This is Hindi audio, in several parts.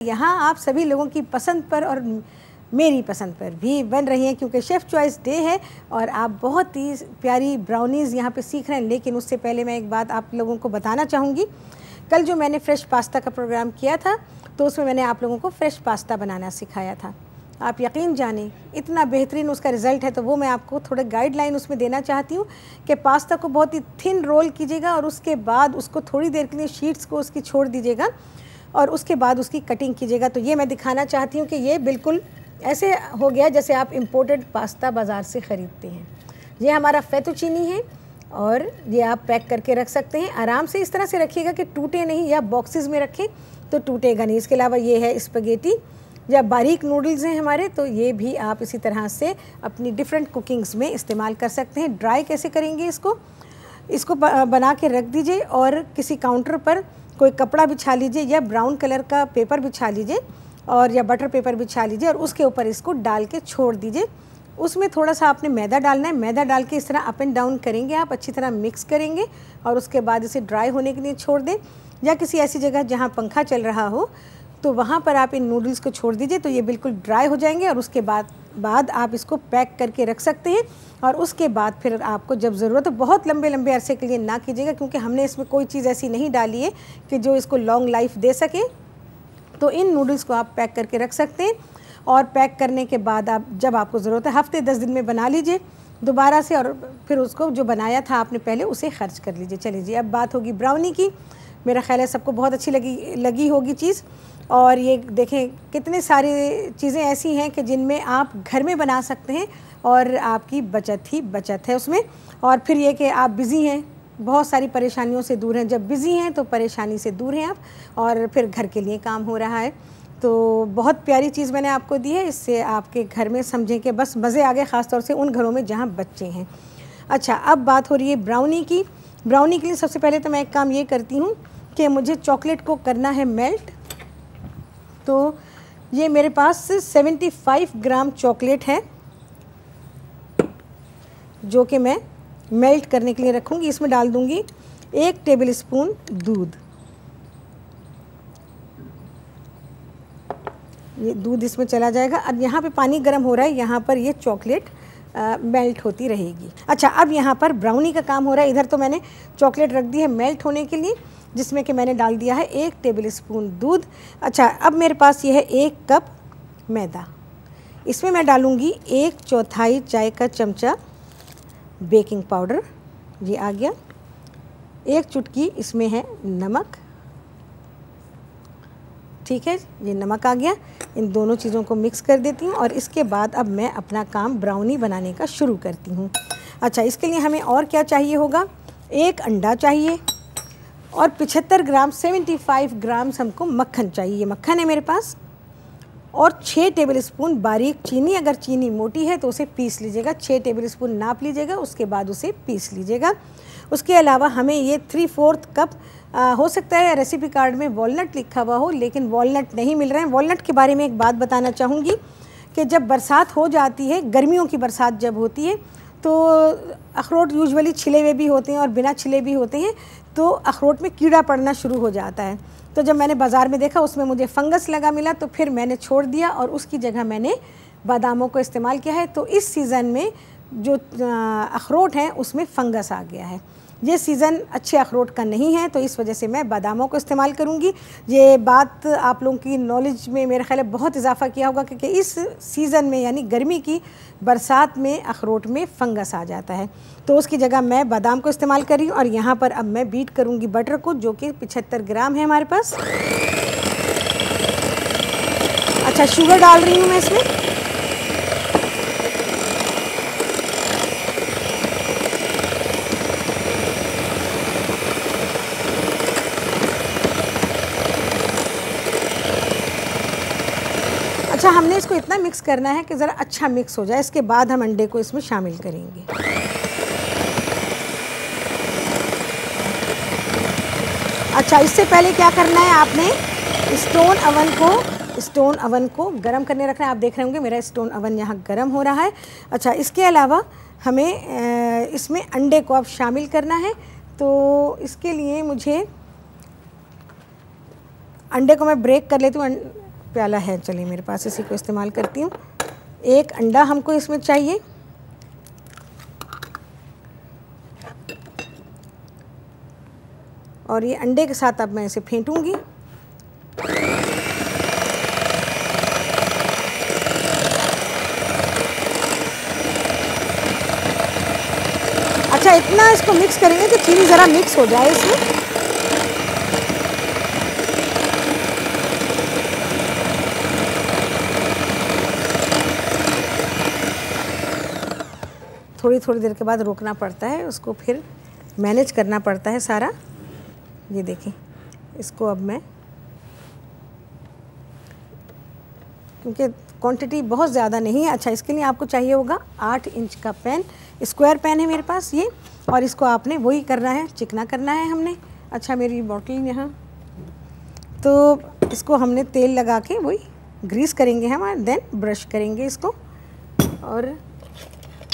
यहाँ आप सभी लोगों की पसंद पर और मेरी पसंद पर भी बन रही हैं, क्योंकि शेफ़ चॉइस डे है और आप बहुत ही प्यारी ब्राउनीज़ यहाँ पे सीख रहे हैं। लेकिन उससे पहले मैं एक बात आप लोगों को बताना चाहूँगी। कल जो मैंने फ़्रेश पास्ता का प्रोग्राम किया था तो उसमें मैंने आप लोगों को फ़्रेश पास्ता बनाना सिखाया था। आप यकीन जानें इतना बेहतरीन उसका रिज़ल्ट है, तो वो मैं आपको थोड़े गाइडलाइन उसमें देना चाहती हूँ कि पास्ता को बहुत ही थिन रोल कीजिएगा और उसके बाद उसको थोड़ी देर के लिए शीट्स को उसकी छोड़ दीजिएगा और उसके बाद उसकी कटिंग कीजिएगा। तो ये मैं दिखाना चाहती हूँ कि ये बिल्कुल ऐसे हो गया जैसे आप इम्पोर्टेड पास्ता बाज़ार से ख़रीदते हैं। ये हमारा फेतुचीनी है और ये आप पैक करके रख सकते हैं। आराम से इस तरह से रखिएगा कि टूटे नहीं, या बॉक्सेस में रखें तो टूटेगा नहीं। इसके अलावा ये है स्पैगेटी या बारीक नूडल्स हैं हमारे, तो ये भी आप इसी तरह से अपनी डिफरेंट कुकिंग्स में इस्तेमाल कर सकते हैं। ड्राई कैसे करेंगे इसको बना के रख दीजिए और किसी काउंटर पर कोई कपड़ा बिछा लीजिए या ब्राउन कलर का पेपर बिछा लीजिए और या बटर पेपर बिछा लीजिए और उसके ऊपर इसको डाल के छोड़ दीजिए। उसमें थोड़ा सा आपने मैदा डालना है। मैदा डाल के इस तरह अप एंड डाउन करेंगे, आप अच्छी तरह मिक्स करेंगे और उसके बाद इसे ड्राई होने के लिए छोड़ दें, या किसी ऐसी जगह जहाँ पंखा चल रहा हो तो वहाँ पर आप इन नूडल्स को छोड़ दीजिए। तो ये बिल्कुल ड्राई हो जाएंगे और उसके बाद आप इसको पैक करके रख सकते हैं। और उसके बाद फिर आपको जब ज़रूरत हो, बहुत लंबे लंबे अरसे के लिए ना कीजिएगा, क्योंकि हमने इसमें कोई चीज़ ऐसी नहीं डाली है कि जो इसको लॉन्ग लाइफ दे सके। तो इन नूडल्स को आप पैक करके रख सकते हैं और पैक करने के बाद आप जब आपको ज़रूरत है हफ्ते 10 दिन में बना लीजिए दोबारा से, और फिर उसको जो बनाया था आपने पहले उसे खर्च कर लीजिए। चलिए जी, अब बात होगी ब्राउनी की। मेरा ख्याल है सबको बहुत अच्छी लगी होगी चीज़। और ये देखें कितनी सारी चीज़ें ऐसी हैं कि जिनमें आप घर में बना सकते हैं और आपकी बचत ही बचत है उसमें। और फिर ये कि आप बिज़ी हैं, बहुत सारी परेशानियों से दूर हैं। जब बिज़ी हैं तो परेशानी से दूर हैं आप, और फिर घर के लिए काम हो रहा है। तो बहुत प्यारी चीज़ मैंने आपको दी है, इससे आपके घर में समझें कि बस मज़े आ गए, ख़ास तौर से उन घरों में जहाँ बच्चे हैं। अच्छा, अब बात हो रही है ब्राउनी की। ब्राउनी के लिए सबसे पहले तो मैं एक काम ये करती हूँ कि मुझे चॉकलेट को करना है मेल्ट। तो ये मेरे पास 75 ग्राम चॉकलेट है जो कि मैं मेल्ट करने के लिए रखूँगी। इसमें डाल दूँगी 1 टेबल स्पून दूध। ये दूध इसमें चला जाएगा। अब यहाँ पे पानी गर्म हो रहा है, यहाँ पर ये चॉकलेट मेल्ट होती रहेगी। अच्छा, अब यहाँ पर ब्राउनी का काम हो रहा है। इधर तो मैंने चॉकलेट रख दी है मेल्ट होने के लिए, जिसमें कि मैंने डाल दिया है 1 टेबल स्पून दूध। अच्छा, अब मेरे पास ये है 1 कप मैदा। इसमें मैं डालूँगी 1/4 चाय का चमचा बेकिंग पाउडर, ये आ गया। 1 चुटकी इसमें है नमक, ठीक है, ये नमक आ गया। इन दोनों चीज़ों को मिक्स कर देती हूँ और इसके बाद अब मैं अपना काम ब्राउनी बनाने का शुरू करती हूँ। अच्छा, इसके लिए हमें और क्या चाहिए होगा, 1 अंडा चाहिए और 75 ग्राम 75 ग्राम्स हमको मक्खन चाहिए। ये मक्खन है मेरे पास। और 6 टेबल स्पून बारीक चीनी, अगर चीनी मोटी है तो उसे पीस लीजिएगा। 6 टेबल स्पून नाप लीजिएगा, उसके बाद उसे पीस लीजिएगा। उसके अलावा हमें ये 3/4 कप हो सकता है रेसिपी कार्ड में वॉलनट लिखा हुआ हो, लेकिन वॉलनट नहीं मिल रहे हैं। वॉलनट के बारे में एक बात बताना चाहूँगी कि जब बरसात हो जाती है, गर्मियों की बरसात जब होती है, तो अखरोट यूजुअली छिले हुए भी होते हैं और बिना छिले भी होते हैं, तो अखरोट में कीड़ा पड़ना शुरू हो जाता है। तो जब मैंने बाज़ार में देखा उसमें मुझे फंगस लगा मिला, तो फिर मैंने छोड़ दिया और उसकी जगह मैंने बादामों को इस्तेमाल किया है। तो इस सीज़न में जो अखरोट हैं उसमें फंगस आ गया है। ये सीज़न अच्छे अखरोट का नहीं है, तो इस वजह से मैं बादामों को इस्तेमाल करूँगी। ये बात आप लोगों की नॉलेज में मेरे ख्याल है बहुत इजाफा किया होगा, क्योंकि इस सीज़न में यानी गर्मी की बरसात में अखरोट में फंगस आ जाता है। तो उसकी जगह मैं बादाम को इस्तेमाल कर रही हूँ। और यहाँ पर अब मैं बीट करूँगी बटर को, जो कि 75 ग्राम है हमारे पास। अच्छा, शुगर डाल रही हूँ मैं इसमें। अच्छा, हमने इसको इतना मिक्स करना है कि ज़रा अच्छा मिक्स हो जाए। इसके बाद हम अंडे को इसमें शामिल करेंगे। अच्छा, इससे पहले क्या करना है, आपने स्टोन अवन को गरम करने रखना है। आप देख रहे होंगे मेरा स्टोन अवन यहाँ गरम हो रहा है। अच्छा, इसके अलावा हमें इसमें अंडे को अब शामिल करना है। तो इसके लिए मुझे अंडे को मैं ब्रेक कर लेती हूँ। प्याला है, चलिए मेरे पास इसी को इस्तेमाल करती हूँ। एक अंडा हमको इसमें चाहिए, और ये अंडे के साथ अब मैं इसे फेंटूंगी। अच्छा, इतना इसको मिक्स करेंगे कि चीनी ज़रा मिक्स हो जाए इसमें। थोड़ी थोड़ी देर के बाद रोकना पड़ता है उसको, फिर मैनेज करना पड़ता है सारा। ये देखिए, इसको अब मैं, क्योंकि क्वांटिटी बहुत ज़्यादा नहीं है। अच्छा, इसके लिए आपको चाहिए होगा 8 इंच का पैन, स्क्वायर पैन है मेरे पास ये, और इसको आपने वही करना है, चिकना करना है हमने। अच्छा, मेरी बॉटल यहाँ, तो इसको हमने तेल लगा के वही ग्रीस करेंगे हम, देन ब्रश करेंगे इसको और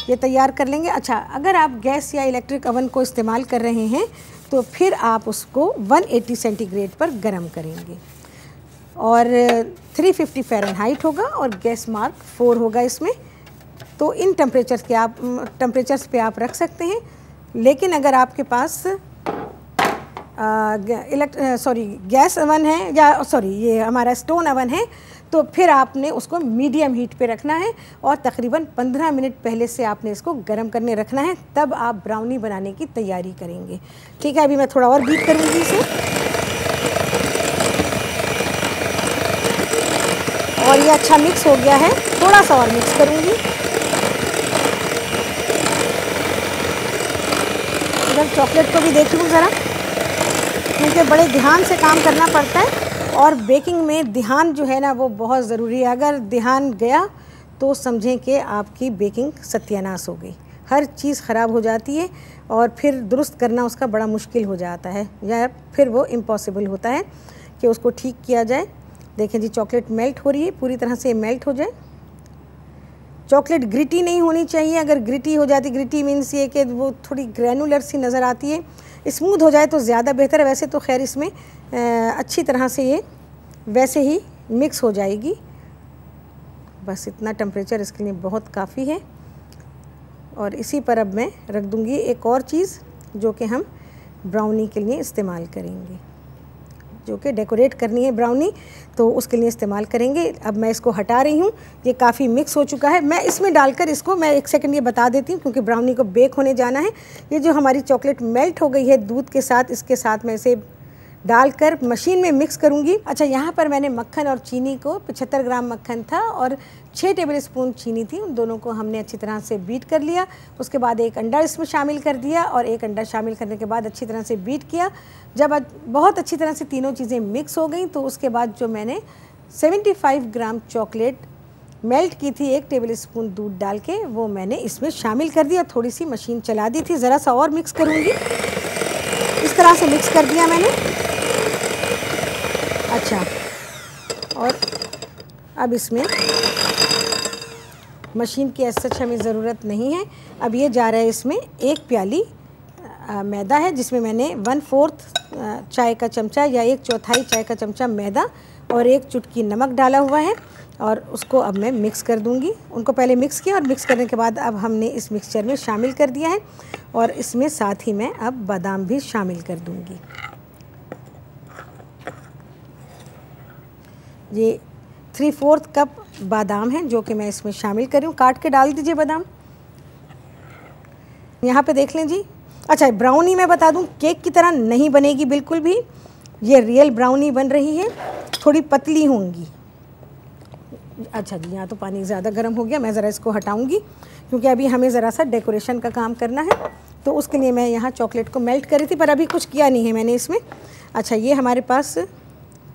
ये तैयार कर लेंगे। अच्छा, अगर आप गैस या इलेक्ट्रिक ओवन को इस्तेमाल कर रहे हैं तो फिर आप उसको 180 सेंटीग्रेड पर गर्म करेंगे और 350 फ़ारेनहाइट होगा और गैस मार्क 4 होगा इसमें। तो इन टेम्परेचर्स पे आप रख सकते हैं। लेकिन अगर आपके पास गैस ओवन है या ये हमारा स्टोन ओवन है, तो फिर आपने उसको मीडियम हीट पे रखना है और तकरीबन 15 मिनट पहले से आपने इसको गर्म करने रखना है, तब आप ब्राउनी बनाने की तैयारी करेंगे। ठीक है, अभी मैं थोड़ा और बीट करूँगी इसे, और ये अच्छा मिक्स हो गया है। थोड़ा सा और मिक्स करूँगी। इधर चॉकलेट को भी देख लूँ ज़रा, क्योंकि बड़े ध्यान से काम करना पड़ता है और बेकिंग में ध्यान जो है ना वो बहुत ज़रूरी है। अगर ध्यान गया तो समझें कि आपकी बेकिंग सत्यानाश हो गई, हर चीज़ ख़राब हो जाती है और फिर दुरुस्त करना उसका बड़ा मुश्किल हो जाता है, या फिर वो इम्पॉसिबल होता है कि उसको ठीक किया जाए। देखें जी, चॉकलेट मेल्ट हो रही है, पूरी तरह से मेल्ट हो जाए। चॉकलेट ग्रिटी नहीं होनी चाहिए, अगर ग्रिटी हो जाती, ग्रिटी मीन्स ये कि वो थोड़ी ग्रैनुलर सी नज़र आती है, स्मूथ हो जाए तो ज़्यादा बेहतर है। वैसे तो खैर इसमें अच्छी तरह से ये वैसे ही मिक्स हो जाएगी। बस इतना टेम्परेचर इसके लिए बहुत काफ़ी है। और इसी पर अब मैं रख दूँगी एक और चीज़ जो कि हम ब्राउनी के लिए इस्तेमाल करेंगे, जो कि डेकोरेट करनी है ब्राउनी, तो उसके लिए इस्तेमाल करेंगे। अब मैं इसको हटा रही हूँ, ये काफ़ी मिक्स हो चुका है। मैं इसमें डालकर इसको मैं 1 सेकंड ये बता देती हूँ, क्योंकि ब्राउनी को बेक होने जाना है। ये जो हमारी चॉकलेट मेल्ट हो गई है दूध के साथ, इसके साथ मैं इसे डालकर मशीन में मिक्स करूँगी। अच्छा, यहाँ पर मैंने मक्खन और चीनी को 75 ग्राम मक्खन था और 6 टेबलस्पून चीनी थी, उन दोनों को हमने अच्छी तरह से बीट कर लिया। उसके बाद एक अंडा इसमें शामिल कर दिया और एक अंडा शामिल करने के बाद अच्छी तरह से बीट किया। जब बहुत अच्छी तरह से तीनों चीज़ें मिक्स हो गई तो उसके बाद जो मैंने 75 ग्राम चॉकलेट मेल्ट की थी 1 टेबलस्पून दूध डाल के, वो मैंने इसमें शामिल कर दिया। थोड़ी सी मशीन चला दी थी, ज़रा सा और मिक्स करूँगी। इस तरह से मिक्स कर दिया मैंने। अच्छा, और अब इसमें मशीन की ऐसा हमें ज़रूरत नहीं है। अब ये जा रहा है इसमें 1 प्याली मैदा है, जिसमें मैंने 1/4 चाय का चमचा या 1/4 चाय का चमचा मैदा और 1 चुटकी नमक डाला हुआ है, और उसको अब मैं मिक्स कर दूंगी। उनको पहले मिक्स किया और मिक्स करने के बाद अब हमने इस मिक्सचर में शामिल कर दिया है, और इसमें साथ ही मैं अब बादाम भी शामिल कर दूंगी। ये 3/4 कप बादाम है जो कि मैं इसमें शामिल कर रही हूँ। काट के डाल दीजिए बादाम। यहाँ पे देख लें जी। अच्छा, ब्राउनी मैं बता दूँ केक की तरह नहीं बनेगी बिल्कुल भी, ये रियल ब्राउनी बन रही है, थोड़ी पतली होंगी। अच्छा जी, यहाँ तो पानी ज़्यादा गर्म हो गया, मैं ज़रा इसको हटाऊँगी क्योंकि अभी हमें ज़रा सा डेकोरेशन का काम करना है, तो उसके लिए मैं यहाँ चॉकलेट को मेल्ट कर रही थी, पर अभी कुछ किया नहीं है मैंने इसमें। अच्छा, ये हमारे पास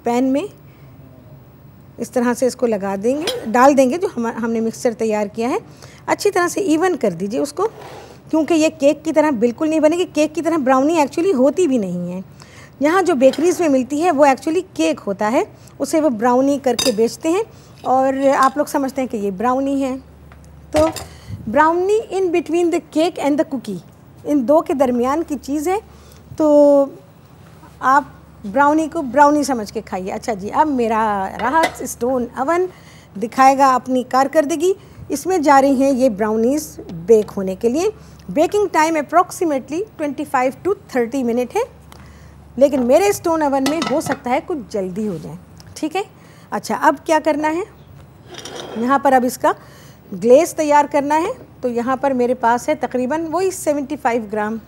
पैन में इस तरह से इसको लगा देंगे, डाल देंगे जो हमने मिक्सचर तैयार किया है। अच्छी तरह से इवन कर दीजिए उसको, क्योंकि ये केक की तरह बिल्कुल नहीं बनेगी। केक की तरह ब्राउनी एक्चुअली होती भी नहीं है। यहाँ जो बेकरीज़ में मिलती है वो एक्चुअली केक होता है, उसे वो ब्राउनी करके बेचते हैं और आप लोग समझते हैं कि ये ब्राउनी है। तो brownie in between the cake and the cookie, इन दो के दरमियान की चीज़ है। तो आप ब्राउनी को ब्राउनी समझ के खाइए। अच्छा जी, अब मेरा राहत स्टोन अवन दिखाएगा अपनी कारकर्दगी। इसमें जा रही हैं ये ब्राउनीज़ बेक होने के लिए। Baking time approximately 25 to 30 minute है, लेकिन मेरे स्टोन अवन में हो सकता है कुछ जल्दी हो जाए। ठीक है। अच्छा, अब क्या करना है, यहाँ पर अब इसका ग्लेज़ तैयार करना है। तो यहाँ पर मेरे पास है तकरीबन वही 75 ग्राम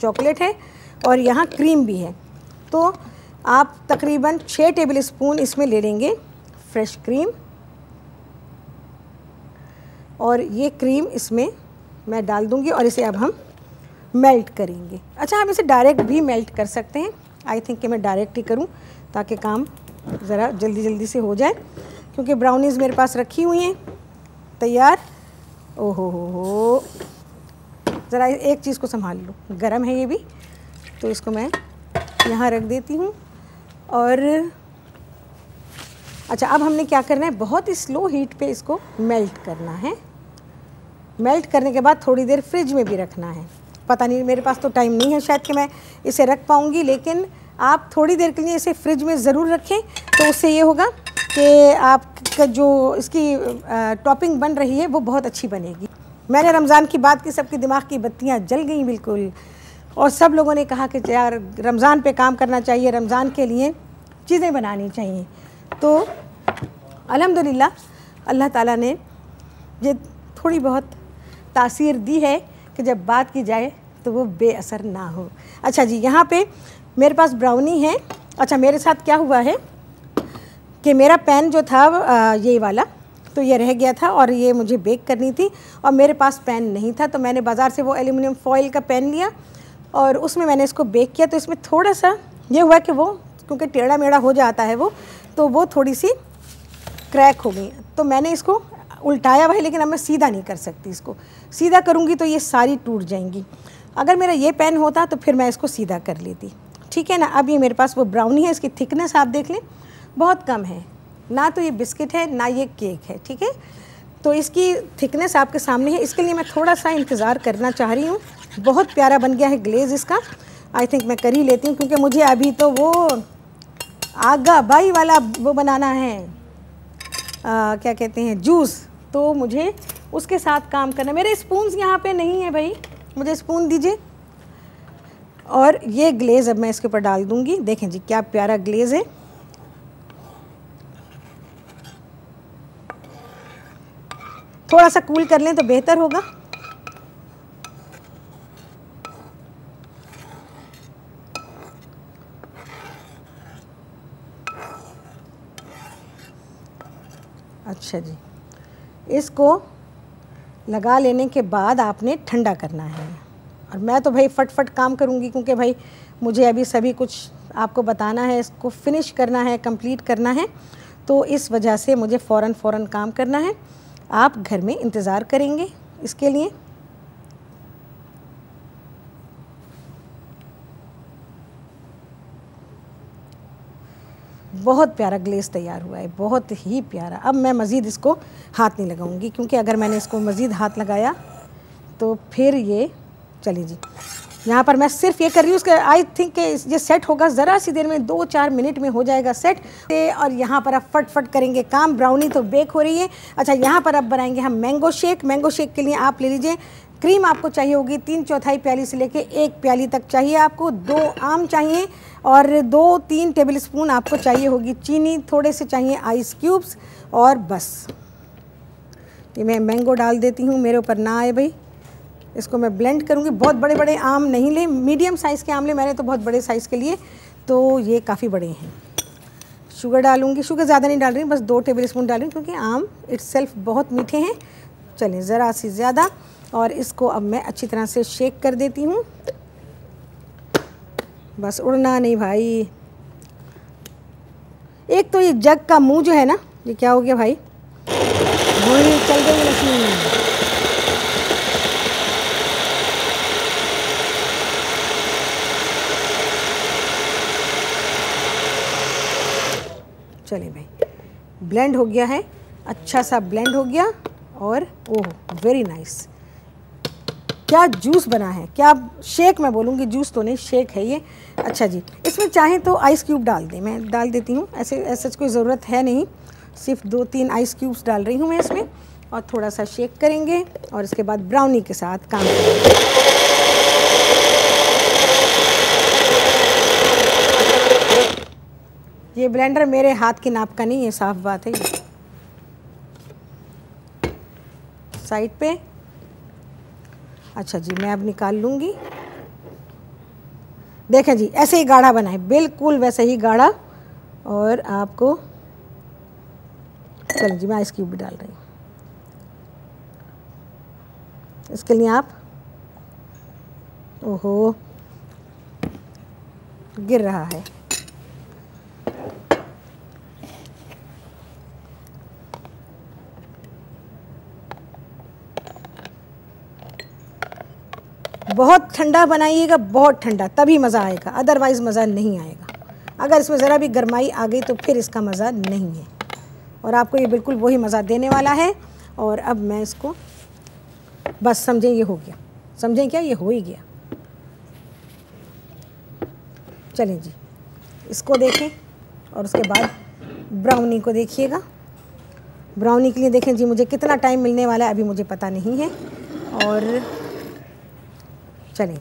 चॉकलेट है और यहाँ क्रीम भी है। तो आप तकरीबन 6 टेबल स्पून इसमें ले लेंगे फ्रेश क्रीम, और ये क्रीम इसमें मैं डाल दूँगी और इसे अब हम मेल्ट करेंगे। अच्छा, हम इसे डायरेक्ट भी मेल्ट कर सकते हैं। आई थिंक कि मैं डायरेक्ट ही करूँ ताकि काम ज़रा जल्दी जल्दी से हो जाए, क्योंकि ब्राउनीज़ मेरे पास रखी हुई हैं तैयार। ओहो हो, ज़रा एक चीज़ को संभाल लो, गरम है ये भी, तो इसको मैं यहाँ रख देती हूँ। और अच्छा, अब हमने क्या करना है, बहुत ही स्लो हीट पे इसको मेल्ट करना है। मेल्ट करने के बाद थोड़ी देर फ्रिज में भी रखना है। पता नहीं, मेरे पास तो टाइम नहीं है शायद कि मैं इसे रख पाऊँगी, लेकिन आप थोड़ी देर के लिए इसे फ्रिज में ज़रूर रखें। तो उससे ये होगा कि आपका जो इसकी टॉपिंग बन रही है वो बहुत अच्छी बनेगी। मैंने रमज़ान की बात की, सबके दिमाग की बत्तियाँ जल गई बिल्कुल, और सब लोगों ने कहा कि यार रमज़ान पे काम करना चाहिए, रमज़ान के लिए चीज़ें बनानी चाहिए। तो अल्हम्दुलिल्लाह अल्लाह ताला ने ये थोड़ी बहुत तासीर दी है कि जब बात की जाए तो वो बेअसर ना हो। अच्छा जी, यहाँ पे मेरे पास ब्राउनी है। अच्छा, मेरे साथ क्या हुआ है कि मेरा पैन जो था ये वाला, तो ये रह गया था और ये मुझे बेक करनी थी और मेरे पास पैन नहीं था। तो मैंने बाज़ार से वो एल्युमिनियम फॉइल का पैन लिया और उसमें मैंने इसको बेक किया। तो इसमें थोड़ा सा ये हुआ कि वो क्योंकि टेढ़ा मेढ़ा हो जाता है वो, तो वो थोड़ी सी क्रैक हो गई। तो मैंने इसको उल्टाया भाई, लेकिन अब मैं सीधा नहीं कर सकती। इसको सीधा करूँगी तो ये सारी टूट जाएंगी। अगर मेरा ये पैन होता तो फिर मैं इसको सीधा कर लेती। ठीक है ना। अब ये मेरे पास वो ब्राउनी है, इसकी थिकनेस आप देख लें, बहुत कम है, ना तो ये बिस्किट है ना ये केक है। ठीक है, तो इसकी थिकनेस आपके सामने है। इसके लिए मैं थोड़ा सा इंतज़ार करना चाह रही हूँ। बहुत प्यारा बन गया है ग्लेज़ इसका। आई थिंक मैं कर ही लेती हूँ, क्योंकि मुझे अभी तो वो आगा बाई वाला वो बनाना है, क्या कहते हैं, जूस। तो मुझे उसके साथ काम करना। मेरे स्पून्स यहाँ पे नहीं है भाई, मुझे स्पून दीजिए। और ये ग्लेज़ अब मैं इसके ऊपर डाल दूँगी। देखें जी क्या प्यारा ग्लेज़ है। थोड़ा सा कूल कर लें तो बेहतर होगा। अच्छा जी, इसको लगा लेने के बाद आपने ठंडा करना है। और मैं तो भाई फटफट काम करूँगी, क्योंकि भाई मुझे अभी सभी कुछ आपको बताना है, इसको फिनिश करना है, कंप्लीट करना है। तो इस वजह से मुझे फ़ौरन काम करना है। आप घर में इंतज़ार करेंगे इसके लिए। बहुत प्यारा ग्लेज़ तैयार हुआ है, बहुत ही प्यारा। अब मैं मज़ीद इसको हाथ नहीं लगाऊंगी, क्योंकि अगर मैंने इसको मज़ीद हाथ लगाया तो फिर ये चलिए जी, यहाँ पर मैं सिर्फ ये कर रही हूँ। उसके आई थिंक कि ये सेट होगा ज़रा सी देर में, 2-4 मिनट में हो जाएगा सेट। और यहाँ पर अब फटफट करेंगे काम। ब्राउनी तो बेक हो रही है। अच्छा, यहाँ पर अब बनाएंगे हम मैंगो शेक। मैंगो शेक के लिए आप ले लीजिए क्रीम। आपको चाहिए होगी 3/4 प्याली से लेके 1 प्याली तक चाहिए आपको। 2 आम चाहिए और 2-3 टेबल स्पून आपको चाहिए होगी चीनी। थोड़े से चाहिए आइस क्यूब्स, और बस ये मैं मैंगो डाल देती हूँ। मेरे ऊपर ना आए भाई, इसको मैं ब्लेंड करूँगी। बहुत बड़े बड़े आम नहीं ले, मीडियम साइज़ के आम ले। मैंने तो बहुत बड़े साइज़ के लिए, तो ये काफ़ी बड़े हैं। शुगर डालूँगी, शुगर ज़्यादा नहीं डाल रही, बस 2 टेबल स्पून डाल रही हूँ, क्योंकि आम इट्सेल्फ बहुत मीठे हैं। चलें ज़रा सी ज़्यादा, और इसको अब मैं अच्छी तरह से शेक कर देती हूँ। बस उड़ना नहीं भाई। एक तो ये जग का मुंह जो है ना, ये क्या हो गया भाई, वही चल गई मशीन। चलिए भाई, ब्लेंड हो गया है, अच्छा सा ब्लेंड हो गया। और ओह वेरी नाइस। क्या जूस बना है, क्या शेक मैं बोलूँगी, जूस तो नहीं शेक है ये। अच्छा जी, इसमें चाहें तो आइस क्यूब डाल दें, मैं डाल देती हूँ, ऐसे कोई ज़रूरत है नहीं, सिर्फ 2-3 आइस क्यूब्स डाल रही हूँ मैं इसमें, और थोड़ा सा शेक करेंगे और इसके बाद ब्राउनी के साथ काम करेंगे। ये ब्लेंडर मेरे हाथ की नाप का नहीं है, साफ बात है। साइड पे। अच्छा जी, मैं अब निकाल लूँगी। देखें जी, ऐसे ही गाढ़ा बनाए, बिल्कुल वैसे ही गाढ़ा। और आपको चलिए जी, मैं आइस क्यूब भी डाल रही हूँ। इसके लिए आप, ओहो गिर रहा है, बहुत ठंडा बनाइएगा, बहुत ठंडा, तभी मज़ा आएगा, अदरवाइज़ मज़ा नहीं आएगा। अगर इसमें ज़रा भी गर्माई आ गई तो फिर इसका मज़ा नहीं है, और आपको ये बिल्कुल वही मज़ा देने वाला है। और अब मैं इसको बस समझें ये हो गया, समझें क्या, ये हो ही गया। चलें जी, इसको देखें और उसके बाद ब्राउनी को देखिएगा। ब्राउनी के लिए देखें जी, मुझे कितना टाइम मिलने वाला है अभी मुझे पता नहीं है। और चलें,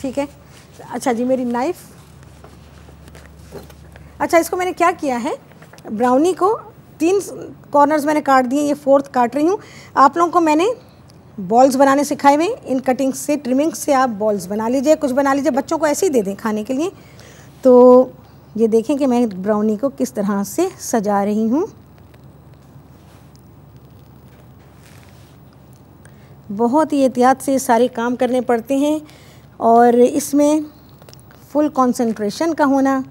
ठीक है। अच्छा जी, मेरी नाइफ़, अच्छा इसको मैंने क्या किया है, ब्राउनी को 3 कॉर्नर्स मैंने काट दिए, ये 4th काट रही हूँ। आप लोगों को मैंने बॉल्स बनाने सिखाए हुए, इन कटिंग से, ट्रिमिंग से आप बॉल्स बना लीजिए, कुछ बना लीजिए, बच्चों को ऐसे ही दे दें खाने के लिए। तो ये देखें कि मैं ब्राउनी को किस तरह से सजा रही हूँ। बहुत ही एहतियात से सारे काम करने पड़ते हैं, और इसमें फुल कंसंट्रेशन का होना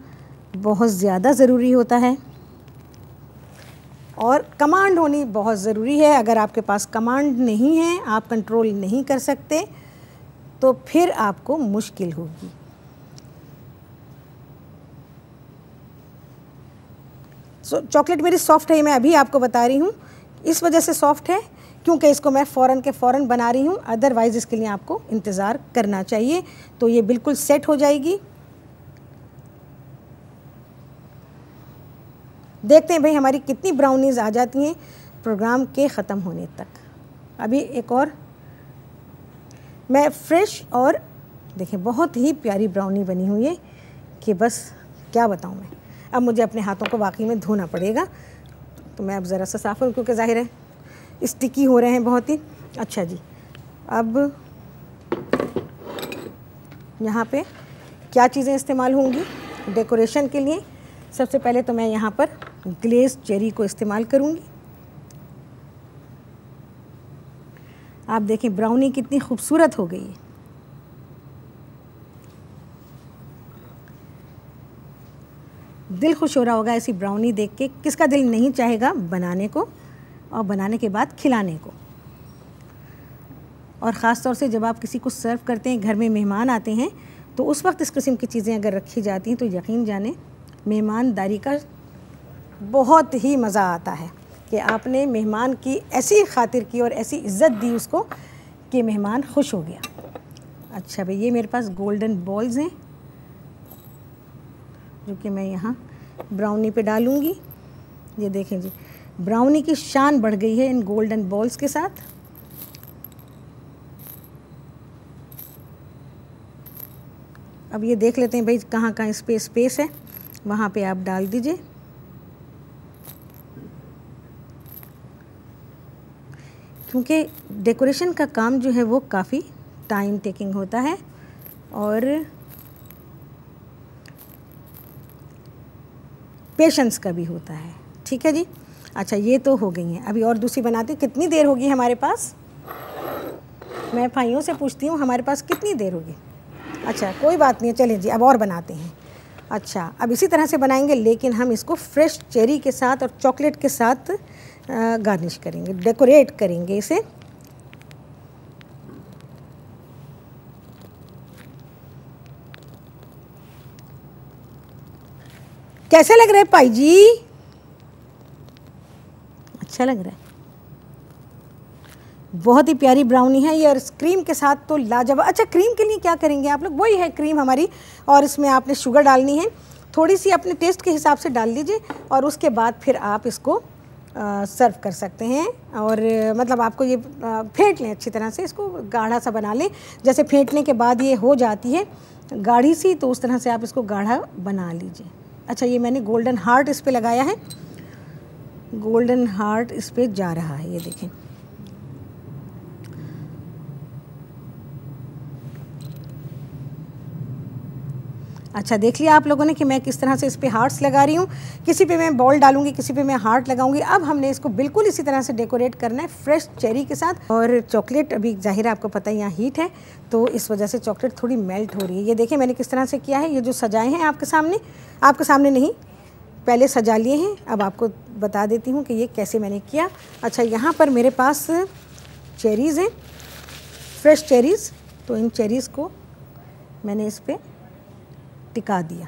बहुत ज़्यादा ज़रूरी होता है, और कमांड होनी बहुत ज़रूरी है। अगर आपके पास कमांड नहीं है, आप कंट्रोल नहीं कर सकते, तो फिर आपको मुश्किल होगी। चॉकलेट मेरी सॉफ्ट है, मैं अभी आपको बता रही हूँ, इस वजह से सॉफ्ट है क्योंकि इसको मैं फ़ौरन के फ़ौरन बना रही हूँ, अदरवाइज़ इसके लिए आपको इंतज़ार करना चाहिए। तो ये बिल्कुल सेट हो जाएगी। देखते हैं भाई हमारी कितनी ब्राउनीज़ आ जाती हैं प्रोग्राम के ख़त्म होने तक। अभी एक और मैं फ्रेश, और देखें बहुत ही प्यारी ब्राउनी बनी हुई है कि बस क्या बताऊँ मैं। अब मुझे अपने हाथों को वाकई में धोना पड़ेगा, तो मैं अब ज़रा सा साफ़ करूँ क्योंकि ज़ाहिर है स्टिकी हो रहे हैं बहुत ही। अच्छा जी, अब यहाँ पे क्या चीज़ें इस्तेमाल होंगी डेकोरेशन के लिए। सबसे पहले तो मैं यहाँ पर ग्लेज़ चेरी को इस्तेमाल करूँगी। आप देखें ब्राउनी कितनी खूबसूरत हो गई है। दिल खुश हो रहा होगा ऐसी ब्राउनी देख के, किसका दिल नहीं चाहेगा बनाने को और बनाने के बाद खिलाने को। और ख़ास तौर से जब आप किसी को सर्व करते हैं, घर में मेहमान आते हैं, तो उस वक्त इस किस्म की चीज़ें अगर रखी जाती हैं तो यकीन जाने मेहमानदारी का बहुत ही मज़ा आता है कि आपने मेहमान की ऐसी खातिर की और ऐसी इज़्ज़त दी उसको कि मेहमान खुश हो गया। अच्छा भाई, ये मेरे पास गोल्डन बॉल्स हैं जो कि मैं यहाँ ब्राउनी पे डालूँगी। ये देखें जी, ब्राउनी की शान बढ़ गई है इन गोल्डन बॉल्स के साथ। अब ये देख लेते हैं भाई कहाँ कहाँ स्पेस है, वहाँ पे आप डाल दीजिए। क्योंकि डेकोरेशन का काम जो है वो काफ़ी टाइम टेकिंग होता है और पेशेंस का भी होता है। ठीक है जी। अच्छा, ये तो हो गई हैं। अभी और दूसरी बनाते हैं। कितनी देर होगी हमारे पास? मैं भाइयों से पूछती हूँ हमारे पास कितनी देर होगी। अच्छा, कोई बात नहीं है, चलें जी अब और बनाते हैं। अच्छा, अब इसी तरह से बनाएंगे लेकिन हम इसको फ्रेश चेरी के साथ और चॉकलेट के साथ गार्निश करेंगे, डेकोरेट करेंगे इसे। कैसे लग रहा है भाई जी? अच्छा लग रहा है। बहुत ही प्यारी ब्राउनी है ये, और क्रीम के साथ तो लाजवाब। अच्छा, क्रीम के लिए क्या करेंगे आप लोग, वही है क्रीम हमारी, और इसमें आपने शुगर डालनी है, थोड़ी सी अपने टेस्ट के हिसाब से डाल लीजिए, और उसके बाद फिर आप इसको सर्व कर सकते हैं। और मतलब आपको ये फेंट लें अच्छी तरह से, इसको गाढ़ा सा बना लें। जैसे फेंटने के बाद ये हो जाती है गाढ़ी सी, तो उस तरह से आप इसको गाढ़ा बना लीजिए। अच्छा, ये मैंने गोल्डन हार्ट इस पे लगाया है, गोल्डन हार्ट इस पे जा रहा है, ये देखें। अच्छा, देख लिया आप लोगों ने कि मैं किस तरह से इस पे हार्ट्स लगा रही हूँ। किसी पे मैं बॉल डालूंगी, किसी पे मैं हार्ट लगाऊंगी। अब हमने इसको बिल्कुल इसी तरह से डेकोरेट करना है फ्रेश चेरी के साथ। और चॉकलेट अभी ज़ाहिर है आपको पता है यहाँ हीट है, तो इस वजह से चॉकलेट थोड़ी मेल्ट हो रही है। ये देखिए मैंने किस तरह से किया है, ये जो सजाए हैं आपके सामने नहीं, पहले सजा लिए हैं। अब आपको बता देती हूँ कि ये कैसे मैंने किया। अच्छा, यहाँ पर मेरे पास चेरीज़ हैं, फ्रेश चेरीज़, तो इन चेरीज़ को मैंने इस पर टिका दिया।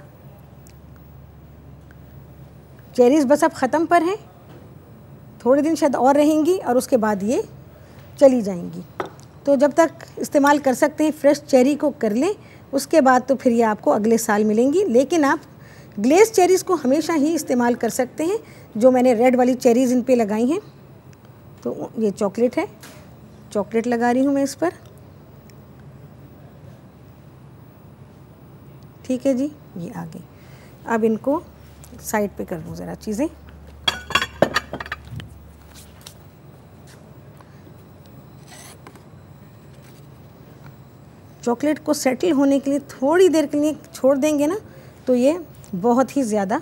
चेरीज़ बस अब ख़त्म पर हैं, थोड़े दिन शायद और रहेंगी और उसके बाद ये चली जाएंगी। तो जब तक इस्तेमाल कर सकते हैं फ्रेश चेरी को कर लें, उसके बाद तो फिर ये आपको अगले साल मिलेंगी। लेकिन आप ग्लेस चेरीज़ को हमेशा ही इस्तेमाल कर सकते हैं, जो मैंने रेड वाली चेरीज़ इन पे लगाई हैं। तो ये चॉकलेट है, चॉकलेट लगा रही हूँ मैं इस पर। ठीक है जी, ये आ गई। अब इनको साइड पे कर लूँ ज़रा चीज़ें। चॉकलेट को सेटल होने के लिए थोड़ी देर के लिए छोड़ देंगे ना, तो ये बहुत ही ज़्यादा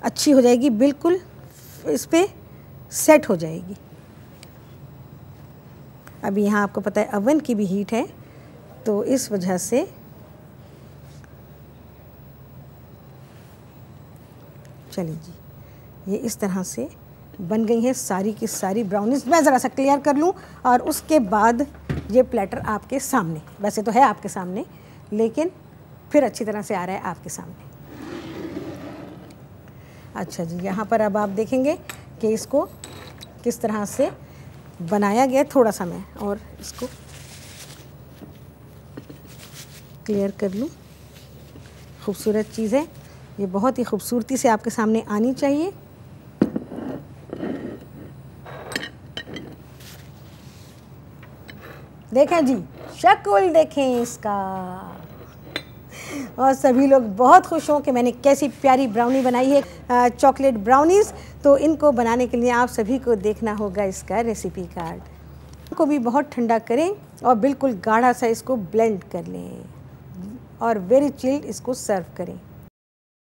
अच्छी हो जाएगी, बिल्कुल इस पे सेट हो जाएगी। अभी यहाँ आपको पता है अवन की भी हीट है, तो इस वजह से चलिए जी, ये इस तरह से बन गई है सारी की सारी ब्राउनीज़। मैं ज़रा सा क्लियर कर लूँ और उसके बाद ये प्लेटर आपके सामने, वैसे तो है आपके सामने, लेकिन फिर अच्छी तरह से आ रहा है आपके सामने। अच्छा जी, यहाँ पर अब आप देखेंगे कि इसको किस तरह से बनाया गया। थोड़ा सा मैं और इसको क्लियर कर लूँ। खूबसूरत चीज़ है ये, बहुत ही खूबसूरती से आपके सामने आनी चाहिए। देखें जी, शक्ल देखें इसका। और सभी लोग बहुत खुश हों कि मैंने कैसी प्यारी ब्राउनी बनाई है, चॉकलेट ब्राउनीज़। तो इनको बनाने के लिए आप सभी को देखना होगा इसका रेसिपी कार्ड। को भी बहुत ठंडा करें और बिल्कुल गाढ़ा सा इसको ब्लेंड कर लें और वेरी चिल्ड इसको सर्व करें।